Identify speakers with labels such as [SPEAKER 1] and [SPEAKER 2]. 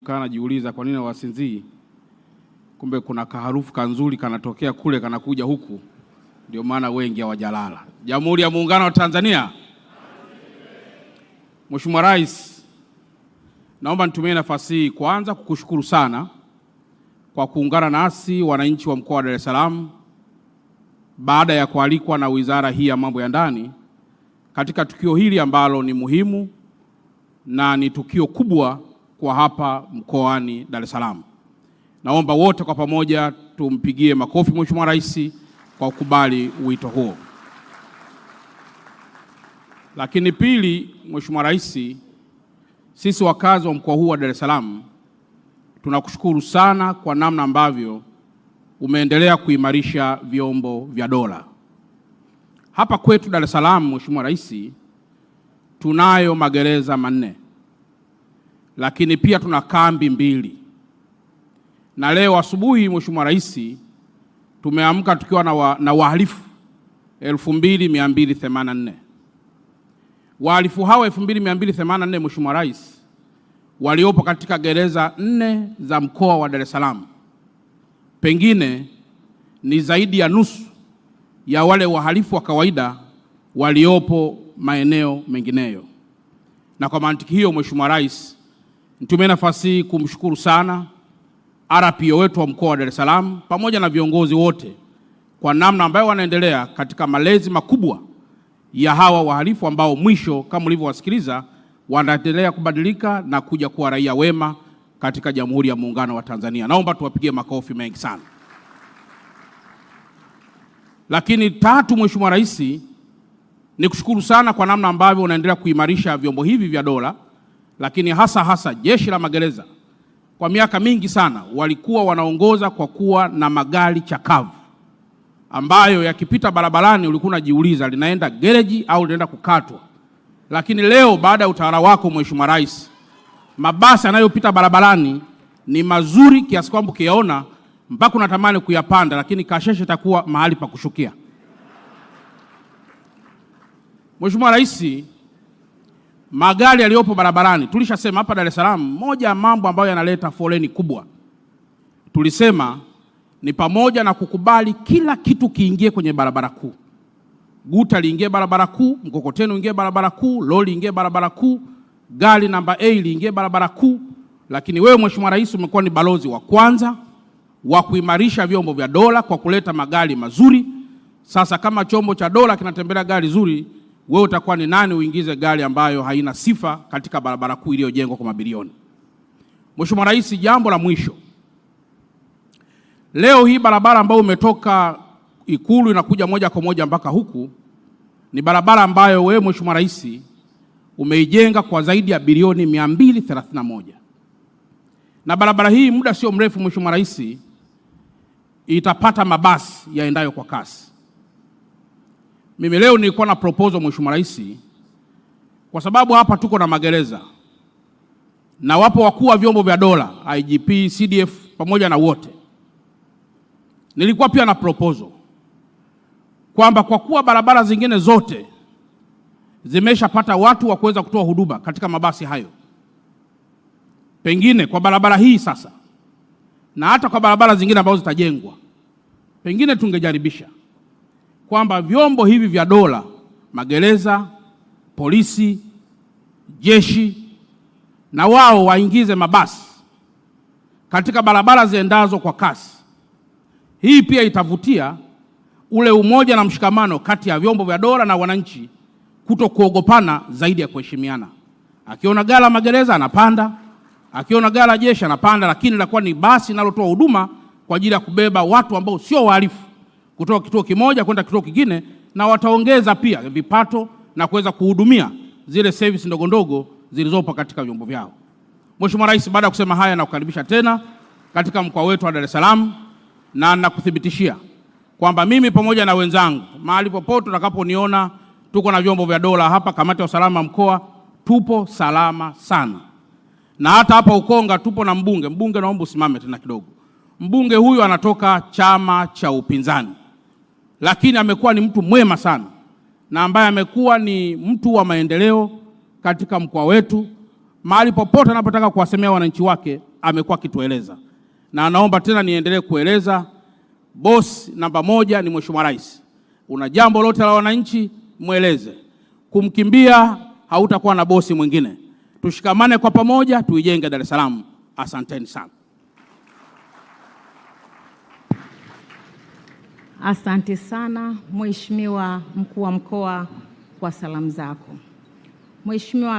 [SPEAKER 1] nikawa najiuliza kwa nini wasinzii. Kumbe kuna kaharufu kanzuri kanatokea kule kanakuja huku, ndio maana wengi hawajalala. Jamhuri ya Muungano wa Tanzania. Mheshimiwa Rais, naomba nitumie nafasi hii kwanza kukushukuru sana kwa kuungana nasi wananchi wa mkoa wa Dar es Salaam baada ya kualikwa na wizara hii ya mambo ya ndani katika tukio hili ambalo ni muhimu na ni tukio kubwa kwa hapa mkoani Dar es Salaam. Naomba wote kwa pamoja tumpigie makofi Mheshimiwa Rais kwa kukubali wito huo. Lakini pili, Mheshimiwa Rais, sisi wakazi wa mkoa huu wa Dar es Salaam tunakushukuru sana kwa namna ambavyo umeendelea kuimarisha vyombo vya dola. Hapa kwetu Dar es Salaam, Mheshimiwa Rais, tunayo magereza 4. Lakini pia tuna kambi 2. Na leo asubuhi Mheshimiwa Rais, tumeamka tukiwa na wahalifu 2284. Wahalifu hao 2284 Mheshimiwa Rais, waliopo katika gereza 4 za mkoa wa Dar es Salaam, pengine ni zaidi ya nusu ya wale wahalifu wa kawaida waliopo maeneo mengineyo. Na kwa mantiki hiyo Mheshimiwa Rais, nitumie nafasi hii kumshukuru sana RPO wetu wa mkoa wa Dar es Salaam pamoja na viongozi wote kwa namna ambayo wanaendelea katika malezi makubwa ya hawa wahalifu ambao mwisho kama mlivyowasikiliza wanaendelea kubadilika na kuja kuwa raia wema katika Jamhuri ya Muungano wa Tanzania. Naomba tuwapigie makofi mengi sana. Lakini tatu, Mheshimiwa Rais, ni kushukuru sana kwa namna ambavyo unaendelea kuimarisha vyombo hivi vya dola, lakini hasa Jeshi la Magereza. Kwa miaka mingi sana walikuwa wanaongoza kwa kuwa na magari chakavu ambayo yakipita barabarani ulikuwa unajiuliza linaenda gereji au linaenda kukatwa. Lakini leo baada ya utawala wako Mheshimiwa Rais, mabasi yanayopita barabarani ni mazuri kiasi kwamba ukiyaona mpaka unatamani kuyapanda, lakini kasheshe itakuwa mahali pa kushukia. Mheshimiwa Rais, magari yaliyopo barabarani tulishasema hapa Dar es Salaam, moja ya mambo ambayo yanaleta foleni kubwa tulisema ni pamoja na kukubali kila kitu kiingie kwenye barabara kuu. Guta liingie barabara kuu, mkokoteni uingie barabara kuu, lori ingie barabara kuu, gari namba A liingie barabara kuu. Lakini wewe Mheshimiwa Rais umekuwa ni balozi wa kwanza wa kuimarisha vyombo vya dola kwa kuleta magari mazuri. Sasa kama chombo cha dola kinatembelea gari zuri, wewe utakuwa ni nani uingize gari ambayo haina sifa katika barabara kuu iliyojengwa kwa mabilioni? Mheshimiwa Rais, jambo la mwisho, leo hii barabara ambayo umetoka Ikulu inakuja moja kwa moja mpaka huku ni barabara ambayo wewe Mheshimiwa Rais umeijenga kwa zaidi ya bilioni 231. Na barabara hii muda sio mrefu Mheshimiwa Rais itapata mabasi yaendayo kwa kasi. Mimi leo nilikuwa na proposal Mheshimiwa Rais, kwa sababu hapa tuko na magereza na wapo wakuu wa vyombo vya dola, IGP, CDF pamoja na wote. Nilikuwa pia na proposal kwamba kwa kuwa barabara zingine zote zimeshapata watu wa kuweza kutoa huduma katika mabasi hayo, pengine kwa barabara hii sasa na hata kwa barabara zingine ambazo zitajengwa, pengine tungejaribisha kwamba vyombo hivi vya dola, magereza, polisi, jeshi, na wao waingize mabasi katika barabara ziendazo kwa kasi. Hii pia itavutia ule umoja na mshikamano kati ya vyombo vya dola na wananchi, kuto kuogopana zaidi ya kuheshimiana. Akiona gari la magereza anapanda, akiona gari la jeshi anapanda, lakini litakuwa ni basi linalotoa huduma kwa ajili ya kubeba watu ambao sio wahalifu kutoka kituo kimoja kwenda kituo kingine, na wataongeza pia vipato na kuweza kuhudumia zile service ndogo ndogo zilizopo katika vyombo vyao. Mheshimiwa Rais, baada ya kusema haya na kukaribisha tena katika mkoa wetu wa Dar es Salaam, na nakuthibitishia kwamba mimi pamoja na wenzangu mahali popote tutakaponiona tuko na vyombo vya dola hapa, kamati ya usalama mkoa, tupo salama sana. Na hata hapa Ukonga tupo na mbunge. Mbunge, naomba usimame tena kidogo. Mbunge huyu anatoka chama cha upinzani, lakini amekuwa ni mtu mwema sana na ambaye amekuwa ni mtu wa maendeleo katika mkoa wetu. Mahali popote anapotaka kuwasemea wananchi wake amekuwa akitueleza, na naomba tena niendelee kueleza, boss namba 1 ni Mheshimiwa Rais. Una jambo lote la wananchi, mweleze. Kumkimbia hautakuwa na bosi mwingine. Tushikamane kwa pamoja, tuijenge Dar es Salaam. Asanteni sana.
[SPEAKER 2] Asante sana Mheshimiwa Mkuu wa Mkoa kwa salamu zako. Mheshimiwa